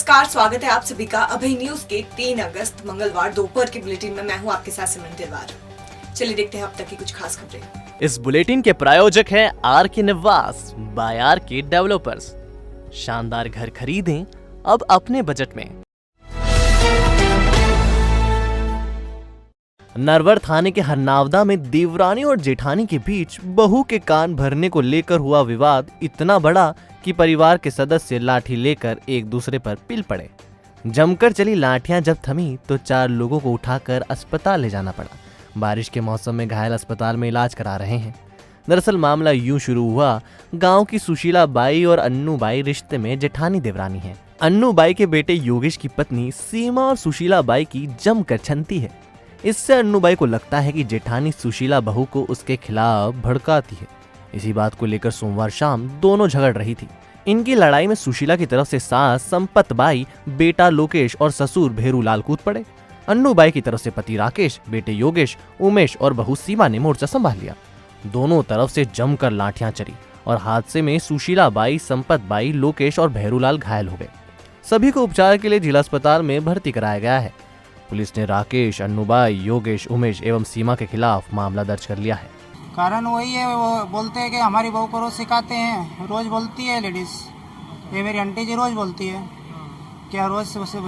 नमस्कार, स्वागत है आप सभी का अभय न्यूज के 3 अगस्त मंगलवार दोपहर के बुलेटिन में। मैं हूं आपके साथ सिमरन दिलवार। चलिए देखते हैं अब तक की कुछ खास खबरें। इस बुलेटिन के प्रायोजक हैं आर के निवास बाय आर के डेवलपर्स। शानदार घर खरीदें अब अपने बजट में। नरवर थाने के हरनावदा में देवरानी और जेठानी के बीच बहू के कान भरने को लेकर हुआ विवाद इतना बड़ा कि परिवार के सदस्य लाठी लेकर एक दूसरे पर पिल पड़े। जमकर चली लाठियां जब थमी तो 4 लोगों को उठाकर अस्पताल ले जाना पड़ा। बारिश के मौसम में घायल अस्पताल में इलाज करा रहे हैं। दरअसल मामला यूं शुरू हुआ। गांव की सुशीला बाई और अन्नू बाई रिश्ते में जेठानी देवरानी हैं। अन्नू बाई के बेटे योगेश की पत्नी सीमा और सुशीला बाई की जमकर छनती है। इससे अन्नू बाई को लगता है कि जेठानी सुशीला बहू को उसके खिलाफ भड़काती है। इसी बात को लेकर सोमवार शाम दोनों झगड़ रही थी। इनकी लड़ाई में सुशीला की तरफ से सास संपत बाई, बेटा लोकेश और ससुर भेरूलाल कूद पड़े। अन्नू बाई की तरफ से पति राकेश, बेटे योगेश, उमेश और बहू सीमा ने मोर्चा संभाल लिया। दोनों तरफ से जमकर लाठियां चली और हादसे में सुशीला बाई, संपत बाई, लोकेश और भेरूलाल घायल हो गए। सभी को उपचार के लिए जिला अस्पताल में भर्ती कराया गया है। पुलिस ने राकेश, अन्नूबाई, योगेश, उमेश एवं सीमा के खिलाफ मामला दर्ज कर लिया है। कारण वही है, वो बोलते हैं कि हमारी बहू को रोज सिखाते हैं। रोज बोलती है लेडीज, ये मेरी आंटी जी रोज बोलती है क्या रोज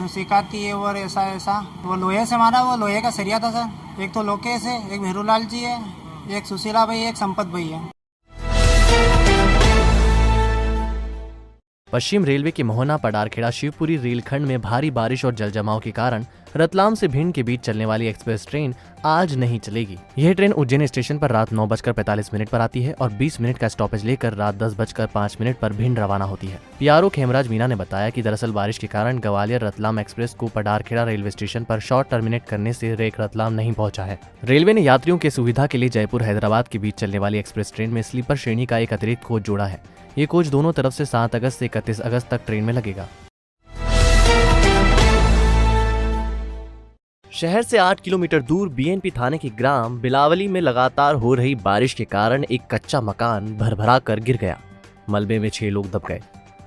सिखाती है और ऐसा ऐसा। वो लोहे से मारा, वो लोहे का सरिया था सर। एक तो लोकेश है, एक भेरूलाल जी है, एक सुशीला भाई, एक संपत भाई है। पश्चिम रेलवे के मोहना पडारखेड़ा शिवपुरी रेलखंड में भारी बारिश और जलजमाव के कारण रतलाम से भिंड के बीच चलने वाली एक्सप्रेस ट्रेन आज नहीं चलेगी। यह ट्रेन उज्जैन स्टेशन पर रात 9:45 पर आती है और 20 मिनट का स्टॉपेज लेकर रात 10:05 पर भिंड रवाना होती है। पीआरओ खेमराज मीना ने बताया कि दरअसल बारिश के कारण ग्वालियर रतलाम एक्सप्रेस को पडारखेड़ा रेलवे स्टेशन पर शॉर्ट टर्मिनेट करने से रेक रतलाम नहीं पहुंचा है। रेलवे ने यात्रियों की सुविधा के लिए जयपुर हैदराबाद के बीच चलने वाली एक्सप्रेस ट्रेन में स्लीपर श्रेणी का एक अतिरिक्त कोच जोड़ा है। ये कोच दोनों तरफ से 7 अगस्त से 31 अगस्त तक ट्रेन में लगेगा। शहर से 8 किलोमीटर दूर बीएनपी थाने के ग्राम बिलावली में लगातार हो रही बारिश के कारण एक कच्चा मकान भरभरा कर गिर गया। मलबे में 6 लोग दब गए।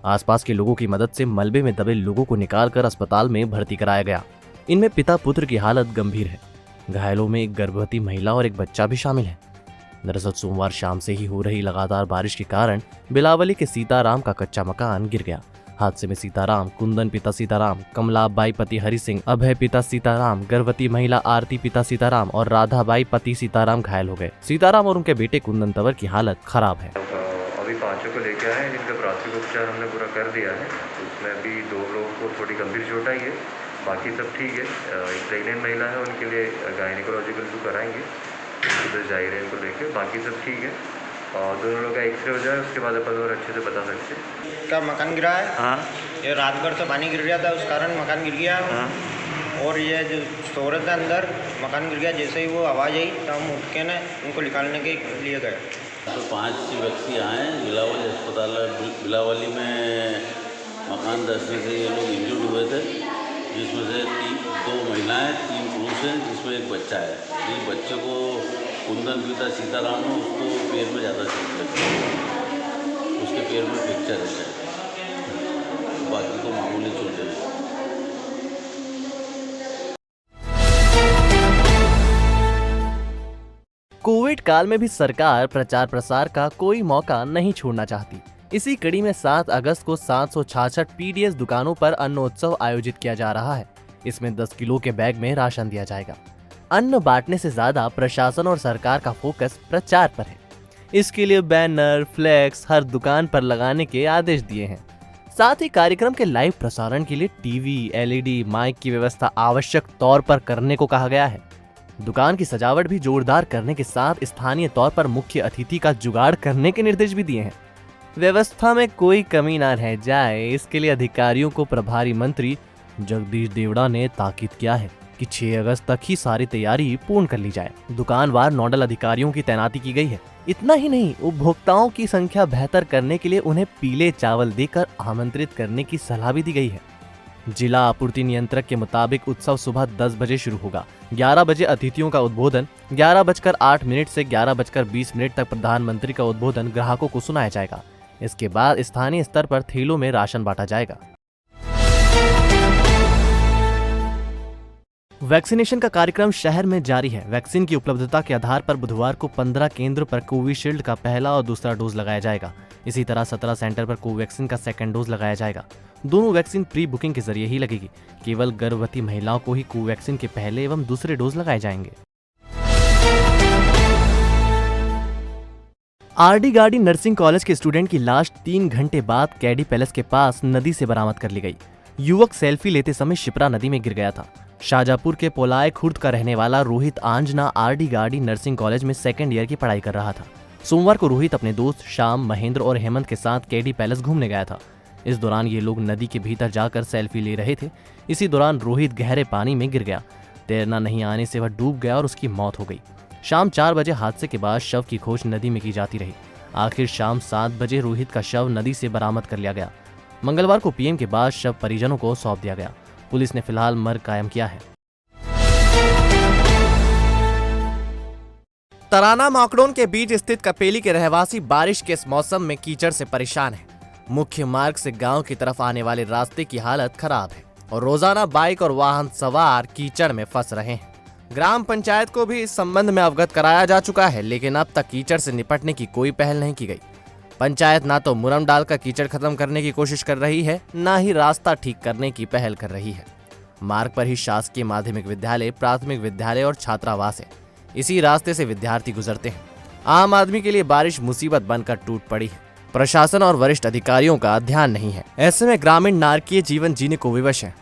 आसपास के लोगों की मदद से मलबे में दबे लोगों को निकालकर अस्पताल में भर्ती कराया गया। इनमें पिता पुत्र की हालत गंभीर है। घायलों में एक गर्भवती महिला और एक बच्चा भी शामिल है। दरअसल सोमवार शाम से ही हो रही लगातार बारिश के कारण बिलावली के सीताराम का कच्चा मकान गिर गया। हादसे में सीताराम, कुंदन पिता सीताराम, कमलाबाई पति हरि सिंह, अभय पिता सीताराम, गर्भवती महिला आरती पिता सीताराम और राधाबाई पति सीताराम घायल हो गए। सीताराम और उनके बेटे कुंदन तंवर की हालत खराब है। अभी 5 को लेके आए हैं जिनका प्राथमिक उपचार हमने पूरा कर दिया है। उसमें अभी 2 लोगों को थोड़ी गंभीर चोट आई है, बाकी सब ठीक है। एक प्रेग्नेंट महिला है, उनके लिए गायनिकोलॉजिकल तो कराएंगे, उधर जाहिर है इनको लेके। बाकी सब ठीक है और दोनों लोग का एक्सरे हो जाए उसके बाद अपन और अच्छे से बता सकते हैं। क्या मकान गिरा है? हाँ, ये रात भर से पानी गिर गया था, उस कारण मकान गिर गया। हाँ। और ये जो स्टोरेज के अंदर मकान गिर गया, जैसे ही वो आवाज़ आई तो हम उठ के ना उनको निकालने के लिए गए। तो 5 व्यक्ति आए बिलावली अस्पताल। बिलावली में मकान धंसने से ये लोग इंजर्ड हुए थे, जिसमें से 2 महिलाएं, 3 पुरुष हैं, जिसमें एक बच्चा है। इस बच्चे को कुंदन पिता सीताराम ने उसको पैर में ज़्यादा चोट लगी, उसके पैर में फ्रैक्चर है, बाकी को मामूली चोट है। कोविड काल में भी सरकार प्रचार प्रसार का कोई मौका नहीं छोड़ना चाहती। इसी कड़ी में 7 अगस्त को 766 पीडीएस दुकानों पर अन्नोत्सव आयोजित किया जा रहा है। इसमें 10 किलो के बैग में राशन दिया जाएगा। अन्न बांटने से ज्यादा प्रशासन और सरकार का फोकस प्रचार पर है। इसके लिए बैनर, फ्लैक्स हर दुकान पर लगाने के आदेश दिए हैं। साथ ही कार्यक्रम के लाइव प्रसारण के लिए टीवी, एलईडी, माइक की व्यवस्था आवश्यक तौर पर करने को कहा गया है। दुकान की सजावट भी जोरदार करने के साथ स्थानीय तौर पर मुख्य अतिथि का जुगाड़ करने के निर्देश भी दिए हैं। व्यवस्था में कोई कमी न रह जाए, इसके लिए अधिकारियों को प्रभारी मंत्री जगदीश देवड़ा ने ताकीद किया है कि 6 अगस्त तक ही सारी तैयारी पूर्ण कर ली जाए। दुकानवार नोडल अधिकारियों की तैनाती की गई है। इतना ही नहीं, उपभोक्ताओं की संख्या बेहतर करने के लिए उन्हें पीले चावल देकर आमंत्रित करने की सलाह भी दी गई है। जिला आपूर्ति नियंत्रक के मुताबिक उत्सव सुबह 10 बजे शुरू होगा। 11 बजे अतिथियों का उद्बोधन, 11:08 से 11:20 तक प्रधानमंत्री का उद्बोधन ग्राहकों को सुनाया जाएगा। इसके बाद स्थानीय स्तर पर थैलों में राशन बांटा जाएगा। वैक्सीनेशन का कार्यक्रम शहर में जारी है। वैक्सीन की उपलब्धता के आधार पर बुधवार को 15 केंद्र पर कोविशील्ड का पहला और दूसरा डोज लगाया जाएगा। इसी तरह 17 सेंटर पर कोवैक्सीन का सेकंड डोज लगाया जाएगा। दोनों वैक्सीन प्री बुकिंग के जरिए ही लगेगी। केवल गर्भवती महिलाओं को ही कोवैक्सीन के पहले एवं दूसरे डोज लगाए जाएंगे। आरडी गार्डी नर्सिंग कॉलेज के स्टूडेंट की लाश 3 घंटे बाद कैडी पैलेस के पास नदी से बरामद कर ली गई। युवक सेल्फी लेते समय शिप्रा नदी में गिर गया था। शाहजहांपुर के पोलाय खुर्द का रहने वाला Rohit Anjana RD Gardi nursing college में सेकेंड ईयर की पढ़ाई कर रहा था। सोमवार को रोहित अपने दोस्त श्याम, महेंद्र और हेमंत के साथ कैडी पैलेस घूमने गया था। इस दौरान ये लोग नदी के भीतर जाकर सेल्फी ले रहे थे। इसी दौरान रोहित गहरे पानी में गिर गया। तैरना नहीं आने से वह डूब गया और उसकी मौत हो गई। शाम 4 बजे हादसे के बाद शव की खोज नदी में की जाती रही। आखिर शाम 7 बजे रोहित का शव नदी से बरामद कर लिया गया। मंगलवार को पीएम के बाद शव परिजनों को सौंप दिया गया। पुलिस ने फिलहाल मर्ग कायम किया है। तराना माकड़ोन के बीच स्थित कपेली के रहवासी बारिश के इस मौसम में कीचड़ से परेशान है। मुख्य मार्ग से गांव की तरफ आने वाले रास्ते की हालत खराब है और रोजाना बाइक और वाहन सवार कीचड़ में फंस रहे हैं। ग्राम पंचायत को भी इस संबंध में अवगत कराया जा चुका है, लेकिन अब तक कीचड़ से निपटने की कोई पहल नहीं की गई। पंचायत ना तो मुरम डालकर कीचड़ खत्म करने की कोशिश कर रही है, ना ही रास्ता ठीक करने की पहल कर रही है। मार्ग पर ही शासकीय माध्यमिक विद्यालय, प्राथमिक विद्यालय और छात्रावास है। इसी रास्ते से विद्यार्थी गुजरते हैं। आम आदमी के लिए बारिश मुसीबत बनकर टूट पड़ी है। प्रशासन और वरिष्ठ अधिकारियों का ध्यान नहीं है। ऐसे में ग्रामीण नारकीय जीवन जीने को विवश है।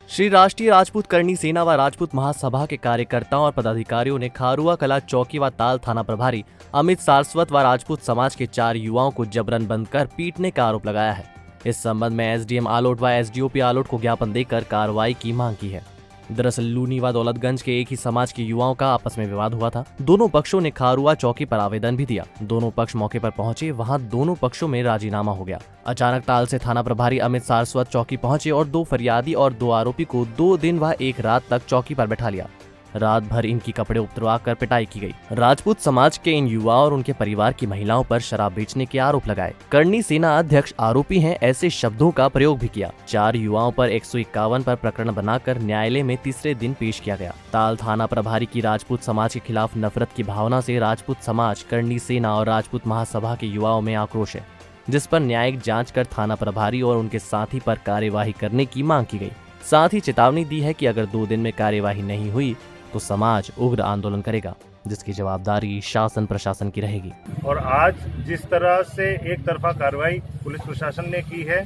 श्री राष्ट्रीय राजपूत करणी सेना व राजपूत महासभा के कार्यकर्ताओं और पदाधिकारियों ने खारुआ कला चौकी व ताल थाना प्रभारी अमित सारस्वत व राजपूत समाज के 4 युवाओं को जबरन बंद कर पीटने का आरोप लगाया है। इस संबंध में एसडीएम आलोट व एसडीओपी आलोट को ज्ञापन देकर कार्रवाई की मांग की है। दरअसल लूनी व दौलतगंज के एक ही समाज के युवाओं का आपस में विवाद हुआ था। दोनों पक्षों ने खारुआ चौकी पर आवेदन भी दिया। दोनों पक्ष मौके पर पहुंचे, वहां दोनों पक्षों में राजीनामा हो गया। अचानक ताल से थाना प्रभारी अमित सारस्वत चौकी पहुंचे और 2 फरियादी और 2 आरोपी को 2 दिन व 1 रात तक चौकी पर बैठा लिया। रात भर इनकी कपड़े उतरवा कर पिटाई की गई। राजपूत समाज के इन युवाओं और उनके परिवार की महिलाओं पर शराब बेचने के आरोप लगाए। करणी सेना अध्यक्ष आरोपी हैं ऐसे शब्दों का प्रयोग भी किया। 4 युवाओं पर 151 पर प्रकरण बनाकर न्यायालय में तीसरे दिन पेश किया गया। ताल थाना प्रभारी की राजपूत समाज के खिलाफ नफरत की भावना से राजपूत समाज, करणी सेना और राजपूत महासभा के युवाओं में आक्रोश है, जिस पर न्यायिक जाँच कर थाना प्रभारी और उनके साथी पर कार्यवाही करने की मांग की गयी। साथ ही चेतावनी दी है कि अगर 2 दिन में कार्यवाही नहीं हुई तो समाज उग्र आंदोलन करेगा, जिसकी जवाबदारी शासन प्रशासन की रहेगी। और आज जिस तरह से एक तरफा कार्रवाई पुलिस प्रशासन ने की है,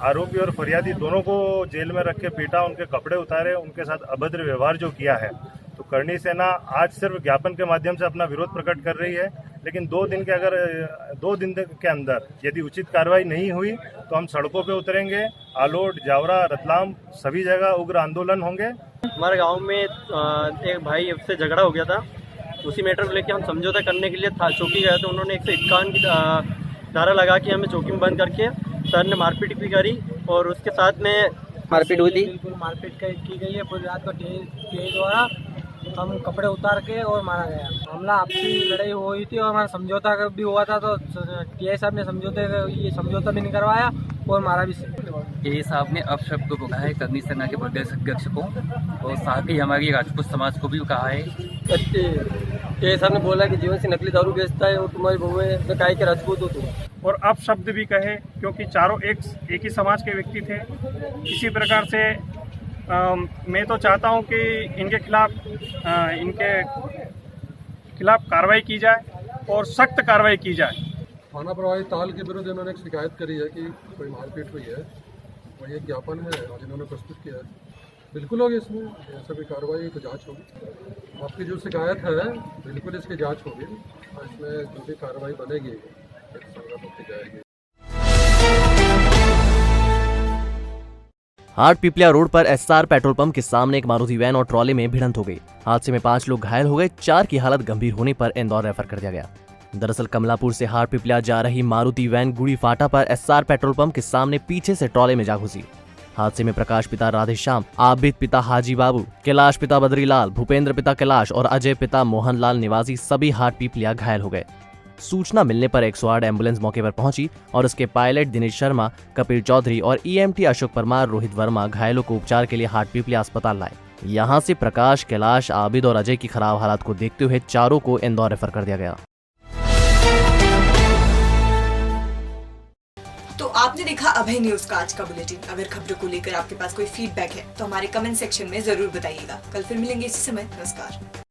आरोपी और फरियादी दोनों को जेल में रख के पीटा, उनके कपड़े उतारे, उनके साथ अभद्र व्यवहार जो किया है, तो करणी सेना आज सिर्फ ज्ञापन के माध्यम से अपना विरोध प्रकट कर रही है। लेकिन 2 दिन के अंदर यदि उचित कार्रवाई नहीं हुई तो हम सड़कों पे उतरेंगे। आलोट, जावरा, रतलाम सभी जगह उग्र आंदोलन होंगे। हमारे गांव में एक भाई से झगड़ा हो गया था। उसी मैटर को लेकर हम समझौता करने के लिए चौकी गए थे। उन्होंने 151 की धारा लगा के हमें चौकी में बंद करके सर ने मारपीट भी करी और उसके साथ में मारपीट हुई थी। बिल्कुल मारपीट की गई है। पूरी रात को तेज द्वारा हम कपड़े उतार के और मारा गया। हमला आपसी लड़ाई हुई थी और हमारा समझौता भी हुआ था, तो टीआई साहब ने समझौता भी नहीं करवाया और मारा भी। टीआई साहब ने अपशब्द को कहा है करणी सेना के प्रदेश अध्यक्ष को और साथ ही हमारी राजपूत समाज को भी कहा है। टीआई साहब ने बोला कि जीवन से नकली दारू बेचता है और तुम्हारी बहू है तो काय के राजपूत हो तुम। और अपशब्द भी कहे, क्योंकि चारों एक ही समाज के व्यक्ति थे। इसी प्रकार से मैं तो चाहता हूं कि इनके खिलाफ कार्रवाई की जाए और सख्त कार्रवाई की जाए। थाना प्रभारी ताल के विरुद्ध इन्होंने एक शिकायत करी है कि कोई मारपीट हुई है और ये ज्ञापन में आज इन्होंने प्रस्तुत किया है। बिल्कुल होगी, इसमें ऐसा भी कार्रवाई तो जांच होगी। आपकी जो शिकायत है बिल्कुल इसकी जांच होगी और इसमें जो भी कार्रवाई बनेगी की जाएगी। हाट पिपलिया रोड पर एसआर पेट्रोल पंप के सामने एक मारुति वैन और ट्रॉले में भिड़ंत हो गई। हादसे में 5 लोग घायल हो गए। 4 की हालत गंभीर होने पर इंदौर रेफर कर दिया गया। दरअसल कमलापुर से हाट पिपलिया जा रही मारुति वैन गुड़ी फाटा पर एसआर पेट्रोल पंप के सामने पीछे से ट्रॉले में जा घुसी। हादसे में प्रकाश पिता राधेश्याम, आबिद पिता हाजी बाबू, कैलाश पिता बद्रीलाल, भूपेंद्र पिता कैलाश और अजय पिता मोहनलाल निवासी सभी हाट पिपलिया घायल हो गए। सूचना मिलने पर 108 एम्बुलेंस मौके पर पहुंची और उसके पायलट दिनेश शर्मा, कपिल चौधरी और ईएमटी अशोक परमार, रोहित वर्मा घायलों को उपचार के लिए हाटपीपली अस्पताल लाए। यहां से प्रकाश, कैलाश, आबिद और अजय की खराब हालत को देखते हुए चारों को इंदौर रेफर कर दिया गया। तो आपने देखा अभय न्यूज का आज का बुलेटिन। अगर खबरों को लेकर आपके पास कोई फीडबैक है तो हमारे कमेंट सेक्शन में जरूर बताइएगा। कल फिर मिलेंगे इसी समय। नमस्कार।